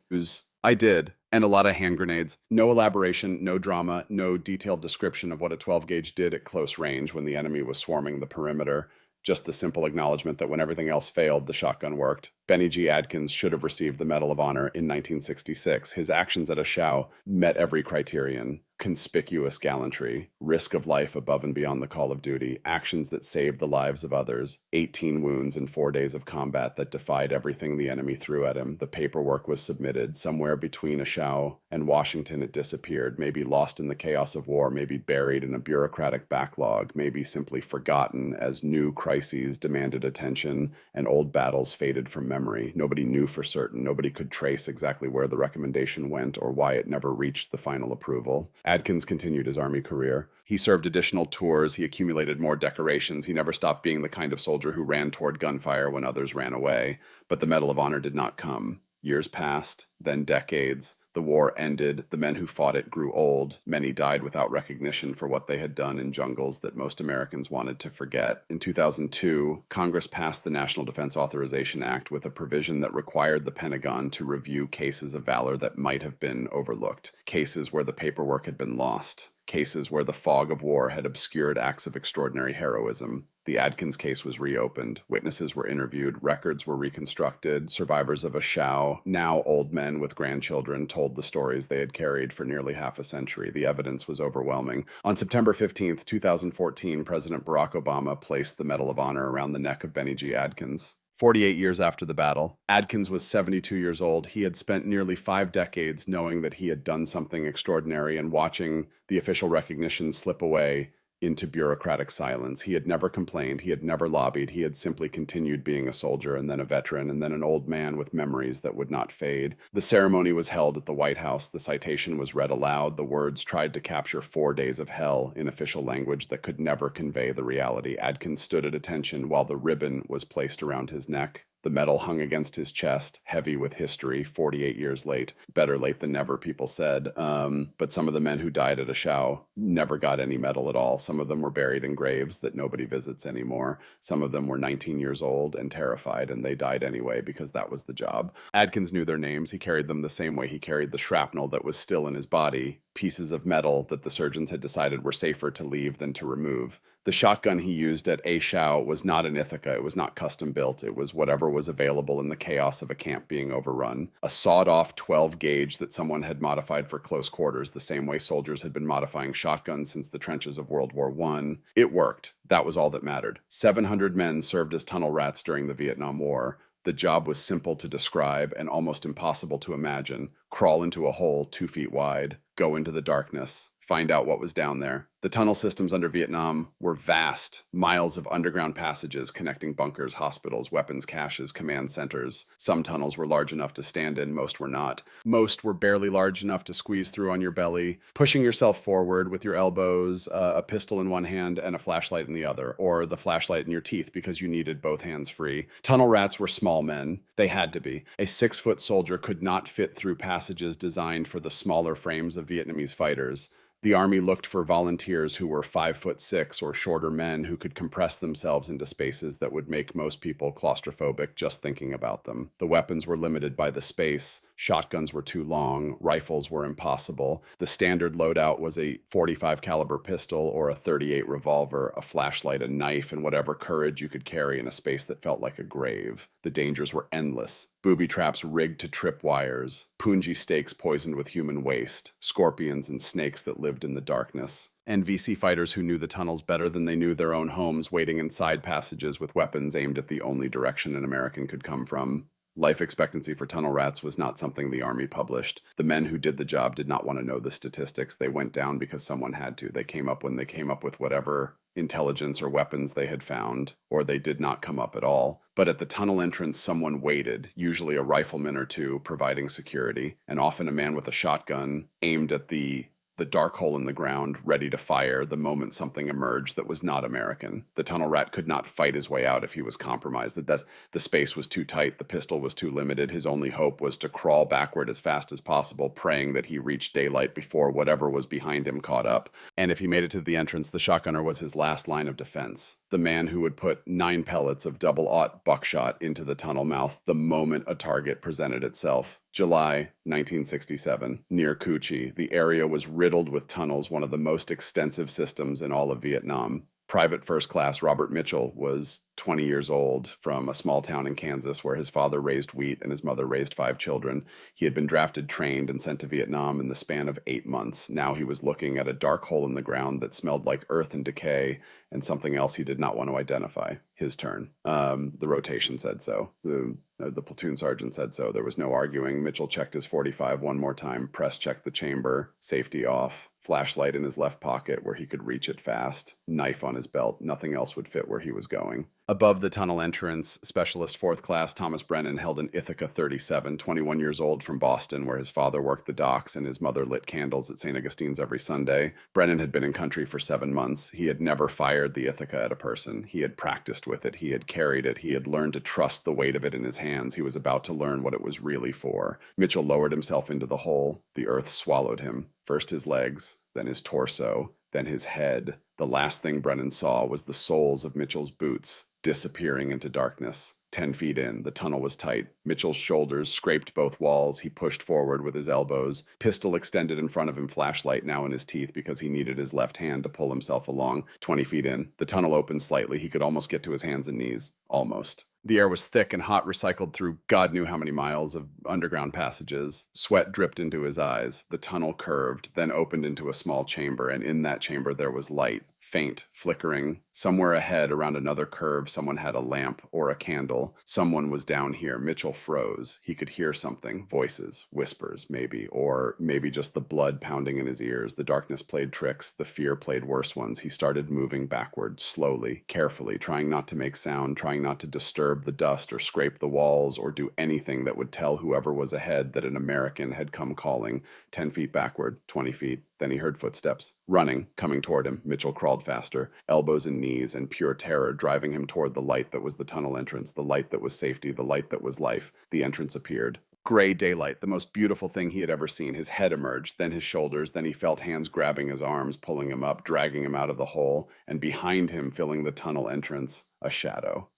I did. And a lot of hand grenades. No elaboration, no drama, no detailed description of what a 12-gauge did at close range when the enemy was swarming the perimeter. Just the simple acknowledgement that when everything else failed, the shotgun worked. Benny G. Adkins should have received the Medal of Honor in 1966. His actions at Achau met every criterion. Conspicuous gallantry, risk of life above and beyond the call of duty, actions that saved the lives of others, 18 wounds in 4 days of combat that defied everything the enemy threw at him. The paperwork was submitted. Somewhere between Achau and Washington it disappeared, maybe lost in the chaos of war, maybe buried in a bureaucratic backlog, maybe simply forgotten as new crises demanded attention and old battles faded from memory. Nobody knew for certain. Nobody could trace exactly where the recommendation went or why it never reached the final approval. Adkins continued his Army career. He served additional tours. He accumulated more decorations. He never stopped being the kind of soldier who ran toward gunfire when others ran away. But the Medal of Honor did not come. Years passed, then decades. The war ended. The men who fought it grew old. Many died without recognition for what they had done in jungles that most Americans wanted to forget. In 2002, Congress passed the National Defense Authorization Act with a provision that required the Pentagon to review cases of valor that might have been overlooked, cases where the paperwork had been lost, cases where the fog of war had obscured acts of extraordinary heroism. The Adkins case was reopened. Witnesses were interviewed. Records were reconstructed. Survivors of Achau, now old men with grandchildren, told the stories they had carried for nearly half a century. The evidence was overwhelming. On September 15th, 2014, President Barack Obama placed the Medal of Honor around the neck of Benny G. Adkins. 48 years after the battle, Adkins was 72 years old. He had spent nearly 5 decades knowing that he had done something extraordinary and watching the official recognition slip away into bureaucratic silence. He had never complained. He had never lobbied. He had simply continued being a soldier and then a veteran and then an old man with memories that would not fade. The ceremony was held at the White House. The citation was read aloud. The words tried to capture 4 days of hell in official language that could never convey the reality. Adkins stood at attention while the ribbon was placed around his neck. The medal hung against his chest, heavy with history, 48 years late. Better late than never, people said. But some of the men who died at Achau never got any medal at all. Some of them were buried in graves that nobody visits anymore. Some of them were 19 years old and terrified, and they died anyway because that was the job. Adkins knew their names. He carried them the same way he carried the shrapnel that was still in his body, pieces of metal that the surgeons had decided were safer to leave than to remove. The shotgun he used at Achau was not an Ithaca. It was not custom built. It was whatever was available in the chaos of a camp being overrun. A sawed-off 12-gauge that someone had modified for close quarters, the same way soldiers had been modifying shotguns since the trenches of World War I. It worked. That was all that mattered. 700 men served as tunnel rats during the Vietnam War. The job was simple to describe and almost impossible to imagine. Crawl into a hole 2 feet wide, go into the darkness, find out what was down there. The tunnel systems under Vietnam were vast, miles of underground passages connecting bunkers, hospitals, weapons caches, command centers. Some tunnels were large enough to stand in, most were not. Most were barely large enough to squeeze through on your belly, pushing yourself forward with your elbows, a pistol in one hand and a flashlight in the other, or the flashlight in your teeth because you needed both hands free. Tunnel rats were small men. They had to be. A 6-foot soldier could not fit through passages designed for the smaller frames of Vietnamese fighters. The army looked for volunteers who were 5'6" or shorter men who could compress themselves into spaces that would make most people claustrophobic just thinking about them. The weapons were limited by the space. Shotguns were too long. Rifles were impossible. The standard loadout was a .45 caliber pistol or a .38 revolver, a flashlight, a knife, and whatever courage you could carry in a space that felt like a grave. The dangers were endless. Booby traps rigged to trip wires, punji stakes poisoned with human waste, scorpions and snakes that lived in the darkness. NVC fighters who knew the tunnels better than they knew their own homes, waiting in side passages with weapons aimed at the only direction an American could come from. Life expectancy for tunnel rats was not something the Army published. The men who did the job did not want to know the statistics. They went down because someone had to. They came up when they came up with whatever intelligence or weapons they had found, or they did not come up at all. But at the tunnel entrance, someone waited, usually a rifleman or two providing security, and often a man with a shotgun aimed at the dark hole in the ground, ready to fire the moment something emerged that was not American. The tunnel rat could not fight his way out if he was compromised. The space was too tight, the pistol was too limited. His only hope was to crawl backward as fast as possible, praying that he reached daylight before whatever was behind him caught up. And if he made it to the entrance, the shotgunner was his last line of defense. The man who would put 9 pellets of double-aught buckshot into the tunnel mouth the moment a target presented itself. July 1967, near Cu Chi, the area was riddled with tunnels, one of the most extensive systems in all of Vietnam. Private First Class Robert Mitchell was 20 years old from a small town in Kansas where his father raised wheat and his mother raised 5 children. He had been drafted, trained, and sent to Vietnam in the span of 8 months. Now he was looking at a dark hole in the ground that smelled like earth and decay and something else he did not want to identify. His turn. The rotation said so. The platoon sergeant said so. There was no arguing. Mitchell checked his .45 one more time, press checked the chamber, safety off, flashlight in his left pocket where he could reach it fast, knife on his belt. Nothing else would fit where he was going. Above the tunnel entrance, Specialist 4th Class Thomas Brennan held an Ithaca 37, 21 years old, from Boston, where his father worked the docks and his mother lit candles at St. Augustine's every Sunday. Brennan had been in country for 7 months. He had never fired the Ithaca at a person. He had practiced with it. He had carried it. He had learned to trust the weight of it in his hands. He was about to learn what it was really for. Mitchell lowered himself into the hole. The earth swallowed him. First his legs, then his torso, then his head. The last thing Brennan saw was the soles of Mitchell's boots disappearing into darkness. 10 feet in, the tunnel was tight. Mitchell's shoulders scraped both walls. He pushed forward with his elbows, pistol extended in front of him, flashlight now in his teeth because he needed his left hand to pull himself along. 20 feet in, the tunnel opened slightly. He could almost get to his hands and knees. Almost. The air was thick and hot, recycled through God knew how many miles of underground passages. Sweat dripped into his eyes. The tunnel curved, then opened into a small chamber, and in that chamber there was light, faint, flickering. Somewhere ahead, around another curve, someone had a lamp or a candle. Someone was down here. Mitchell froze. He could hear something. Voices, whispers, maybe, or maybe just the blood pounding in his ears. The darkness played tricks. The fear played worse ones. He started moving backward, slowly, carefully, trying not to make sound, trying not to disturb the dust or scrape the walls or do anything that would tell whoever was ahead that an American had come calling. 10 feet backward, 20 feet. Then he heard footsteps. Running, coming toward him. Mitchell crawled faster, elbows and knees and pure terror driving him toward the light that was the tunnel entrance, the light that was safety, the light that was life. The entrance appeared. Gray daylight, the most beautiful thing he had ever seen. His head emerged, then his shoulders, then he felt hands grabbing his arms, pulling him up, dragging him out of the hole, and behind him, filling the tunnel entrance, a shadow.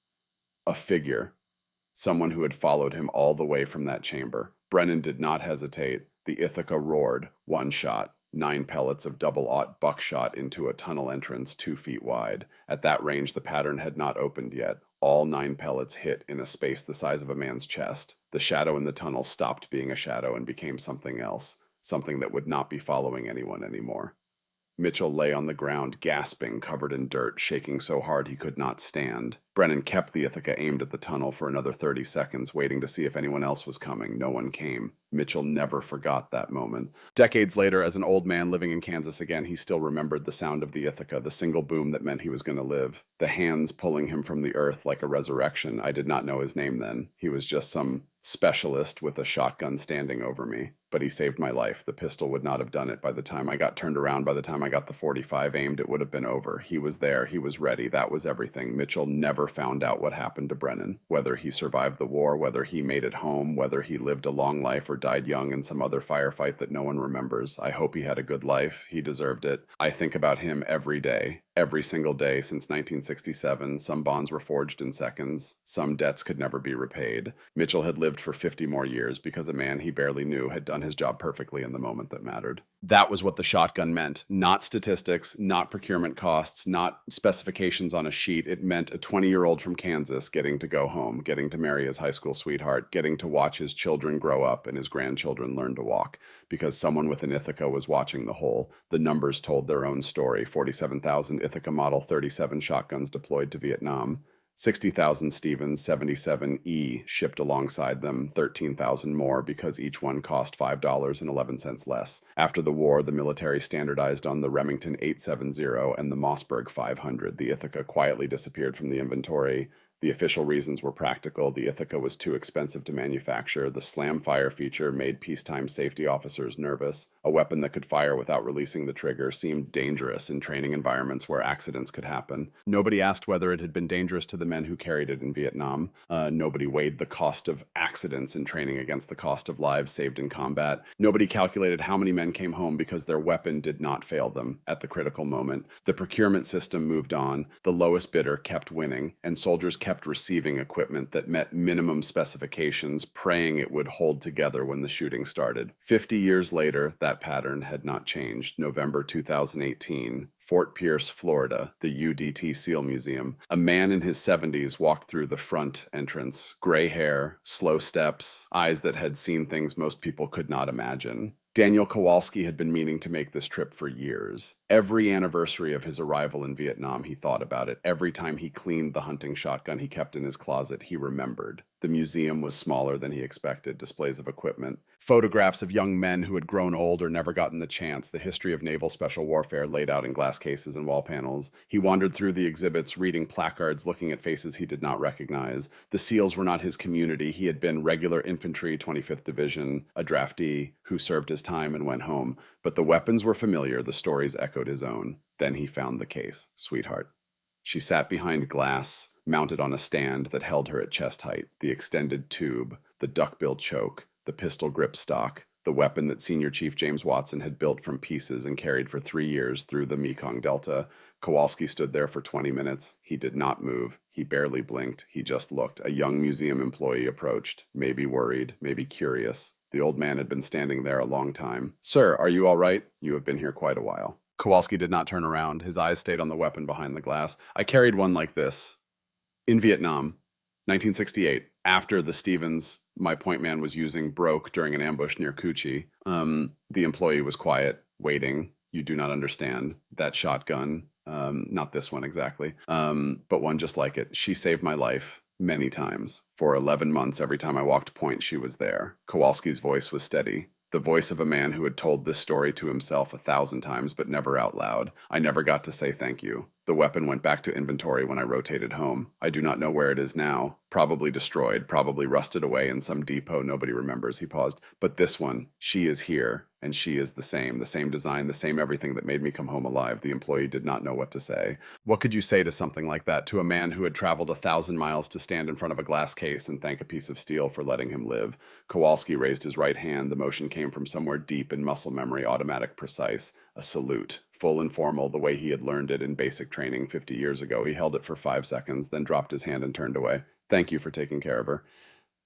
A figure. Someone who had followed him all the way from that chamber. Brennan did not hesitate. The Ithaca roared. One shot. 9 pellets of double-aught buckshot into a tunnel entrance 2 feet wide. At that range, the pattern had not opened yet. All 9 pellets hit in a space the size of a man's chest. The shadow in the tunnel stopped being a shadow and became something else. Something that would not be following anyone anymore. Mitchell lay on the ground, gasping, covered in dirt, shaking so hard he could not stand. Brennan kept the Ithaca aimed at the tunnel for another 30 seconds, waiting to see if anyone else was coming. No one came. Mitchell never forgot that moment. Decades later, as an old man living in Kansas again, he still remembered the sound of the Ithaca, the single boom that meant he was going to live. The hands pulling him from the earth like a resurrection. I did not know his name then. He was just some specialist with a shotgun standing over me. But he saved my life. The pistol would not have done it. By the time I got turned around, by the time I got the 45 aimed, it would have been over. He was there. He was ready. That was everything. Mitchell never found out what happened to Brennan, whether he survived the war, whether he made it home, whether he lived a long life or died young in some other firefight that no one remembers. I hope he had a good life. He deserved it. I think about him every day. Every single day since 1967, some bonds were forged in seconds. Some debts could never be repaid. Mitchell had lived for 50 more years because a man he barely knew had done his job perfectly in the moment that mattered. That was what the shotgun meant. Not statistics, not procurement costs, not specifications on a sheet. It meant a 20-year-old from Kansas getting to go home, getting to marry his high school sweetheart, getting to watch his children grow up and his grandchildren learn to walk, because someone with an Ithaca was watching the whole. The numbers told their own story. 47,000 Ithaca Model 37 shotguns deployed to Vietnam. 60,000 Stevens 77E shipped alongside them, 13,000 more because each one cost $5.11 less. After the war, the military standardized on the Remington 870 and the Mossberg 500. The Ithaca quietly disappeared from the inventory. The official reasons were practical. The Ithaca was too expensive to manufacture. The slam fire feature made peacetime safety officers nervous. A weapon that could fire without releasing the trigger seemed dangerous in training environments where accidents could happen. Nobody asked whether it had been dangerous to the men who carried it in Vietnam. Nobody weighed the cost of accidents in training against the cost of lives saved in combat. Nobody calculated how many men came home because their weapon did not fail them at the critical moment. The procurement system moved on. The lowest bidder kept winning, and soldiers kept receiving equipment that met minimum specifications, praying it would hold together when the shooting started. 50 years later, that pattern had not changed. November 2018, Fort Pierce, Florida, the UDT SEAL Museum. A man in his 70s walked through the front entrance. Gray hair, slow steps, eyes that had seen things most people could not imagine. Daniel Kowalski had been meaning to make this trip for years. Every anniversary of his arrival in Vietnam, he thought about it. Every time he cleaned the hunting shotgun he kept in his closet, he remembered. The museum was smaller than he expected, displays of equipment, photographs of young men who had grown old or never gotten the chance, the history of naval special warfare laid out in glass cases and wall panels. He wandered through the exhibits, reading placards, looking at faces he did not recognize. The SEALs were not his community. He had been regular infantry, 25th Division, a draftee who served his time and went home. But the weapons were familiar, the stories echoed his own. Then he found the case, sweetheart. She sat behind glass, mounted on a stand that held her at chest height, the extended tube, the duckbill choke, the pistol grip stock, the weapon that Senior Chief James Watson had built from pieces and carried for 3 years through the Mekong Delta. Kowalski stood there for 20 minutes. He did not move. He barely blinked. He just looked. A young museum employee approached, maybe worried, maybe curious. The old man had been standing there a long time. "Sir, are you all right? You have been here quite a while." Kowalski did not turn around. His eyes stayed on the weapon behind the glass. "I carried one like this in Vietnam, 1968, after the Stevens my point man was using broke during an ambush near Cu Chi." The employee was quiet, waiting. "You do not understand. That shotgun, not this one exactly, but one just like it. She saved my life many times. For 11 months, every time I walked point, she was there." Kowalski's voice was steady. The voice of a man who had told this story to himself 1,000 times, but never out loud. "I never got to say thank you. The weapon went back to inventory when I rotated home. I do not know where it is now. Probably destroyed, probably rusted away in some depot nobody remembers." He paused. "But this one, she is here, and she is the same design, the same everything that made me come home alive." The employee did not know what to say. What could you say to something like that, to a man who had traveled 1,000 miles to stand in front of a glass case and thank a piece of steel for letting him live? Kowalski raised his right hand. The motion came from somewhere deep in muscle memory, automatic, precise. A salute, full and formal, the way he had learned it in basic training 50 years ago. He held it for 5 seconds, then dropped his hand and turned away. "Thank you for taking care of her."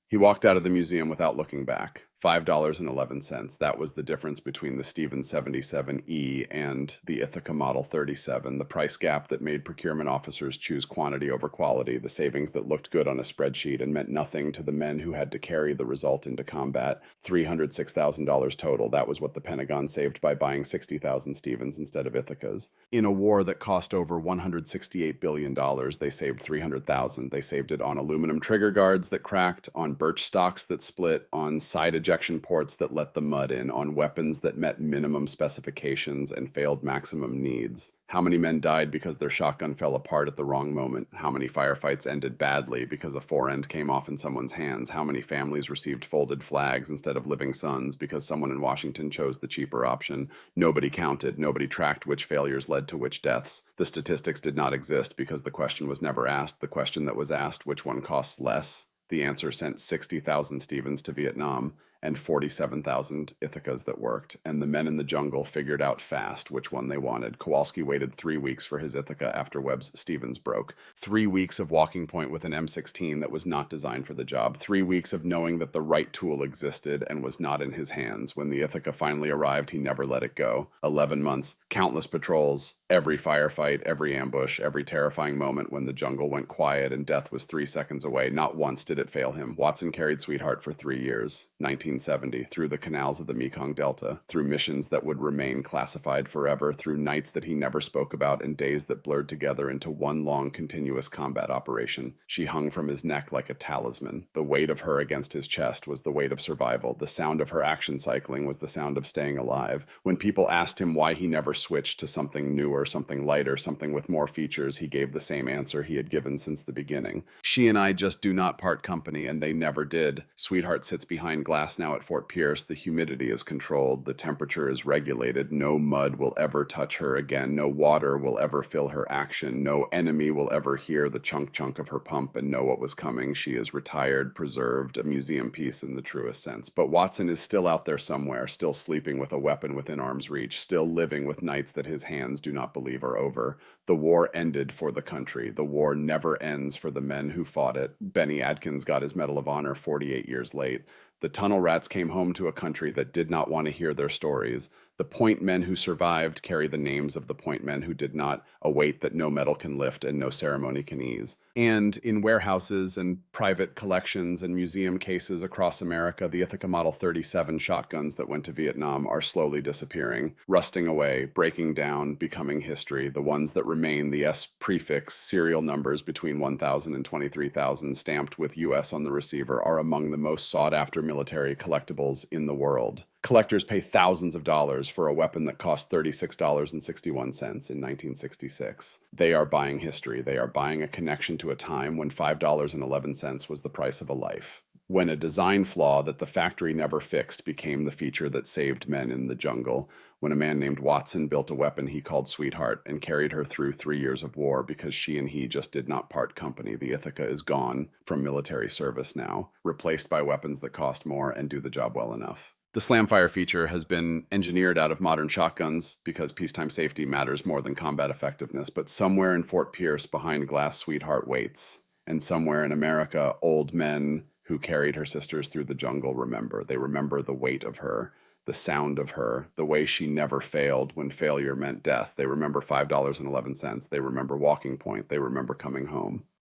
He walked out of the museum without looking back. $5.11. That was the difference between the Stevens 77E and the Ithaca Model 37, the price gap that made procurement officers choose quantity over quality, the savings that looked good on a spreadsheet and meant nothing to the men who had to carry the result into combat. $306,000 total. That was what the Pentagon saved by buying 60,000 Stevens instead of Ithacas. In a war that cost over $168 billion, they saved 300,000. They saved it on aluminum trigger guards that cracked, on birch stocks that split, on side ejection ports that let the mud in, on weapons that met minimum specifications and failed maximum needs. How many men died because their shotgun fell apart at the wrong moment? How many firefights ended badly because a forend came off in someone's hands? How many families received folded flags instead of living sons because someone in Washington chose the cheaper option? Nobody counted. Nobody tracked which failures led to which deaths. The statistics did not exist because the question was never asked. The question that was asked, which one costs less? The answer sent 60,000 Stevens to Vietnam and 47,000 Ithacas that worked, and the men in the jungle figured out fast which one they wanted. Kowalski waited 3 weeks for his Ithaca after Webb's Stevens broke. 3 weeks of walking point with an M16 that was not designed for the job. 3 weeks of knowing that the right tool existed and was not in his hands. When the Ithaca finally arrived, he never let it go. 11 months, countless patrols, every firefight, every ambush, every terrifying moment when the jungle went quiet and death was 3 seconds away. Not once did it fail him. Watson carried Sweetheart for 3 years, 1970, through the canals of the Mekong Delta, through missions that would remain classified forever, through nights that he never spoke about and days that blurred together into one long continuous combat operation. She hung from his neck like a talisman. The weight of her against his chest was the weight of survival. The sound of her action cycling was the sound of staying alive. When people asked him why he never switched to something newer, something lighter, something with more features, he gave the same answer he had given since the beginning. She and I just do not part company, and they never did. Sweetheart sits behind glass now at Fort Pierce. The humidity is controlled. The temperature is regulated. No mud will ever touch her again. No water will ever fill her action. No enemy will ever hear the chunk of her pump and know what was coming. She is retired, preserved, a museum piece in the truest sense. But Watson is still out there somewhere, still sleeping with a weapon within arm's reach, still living with nights that his hands do not believe are over. The war ended for the country. The war never ends for the men who fought it. Benny Adkins got his Medal of Honor 48 years late. The tunnel rats came home to a country that did not want to hear their stories. The point men who survived carry the names of the point men who did not, a weight that no metal can lift and no ceremony can ease. And in warehouses and private collections and museum cases across America, the Ithaca Model 37 shotguns that went to Vietnam are slowly disappearing, rusting away, breaking down, becoming history. The ones that remain, the S prefix serial numbers between 1,000 and 23,000 stamped with US on the receiver, are among the most sought after military collectibles in the world. Collectors pay thousands of dollars for a weapon that cost $36.61 in 1966. They are buying history. They are buying a connection to a time when $5.11 was the price of a life. When a design flaw that the factory never fixed became the feature that saved men in the jungle. When a man named Watson built a weapon he called Sweetheart and carried her through 3 years of war because she and he just did not part company. The Ithaca is gone from military service now, replaced by weapons that cost more and do the job well enough. The slamfire feature has been engineered out of modern shotguns because peacetime safety matters more than combat effectiveness, but somewhere in Fort Pierce behind glass Sweetheart waits, and somewhere in America old men who carried her sisters through the jungle remember. They remember the weight of her, the sound of her, the way she never failed when failure meant death. They remember $5.11. They remember walking point. They remember coming home.